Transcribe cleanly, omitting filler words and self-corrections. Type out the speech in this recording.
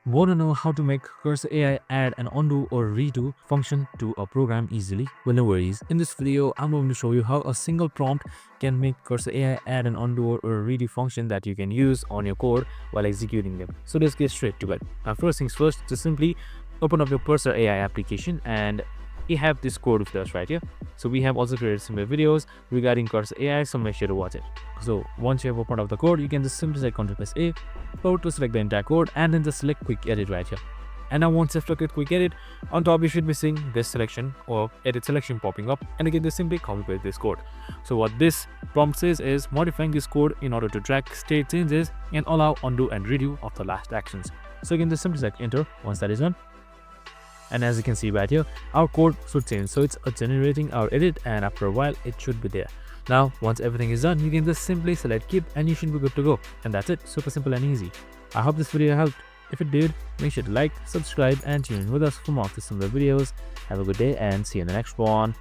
Want to know how to make Cursor AI add and undo or redo function to a program easily? Well, no worries. In this video, I'm going to show you how a single prompt can make Cursor AI add and undo or redo function that you can use on your code while executing them. So let's get straight to it. Now, first things first, just simply open up your Cursor AI application and we have this code with us right here. So we have also created similar videos regarding Cursor AI, so make sure to watch it. So once you have opened up the code, you can just simply select Ctrl+A, forward to select the entire code, and then just select Quick Edit right here. And now once you've selected Quick Edit, on top you should be seeing this selection or edit selection popping up, and again just simply copy paste this code. So what this prompt says is modifying this code in order to track state changes and allow undo and redo of the last actions. So you can just simply select enter once that is done. And as you can see right here, our code should change. So it's generating our edit, and after a while it should be there. Now once everything is done, you can just simply select keep and you should be good to go. And that's it, super simple and easy. I hope this video helped. If it did, make sure to like, subscribe and tune in with us for more similar videos. Have a good day and see you in the next one.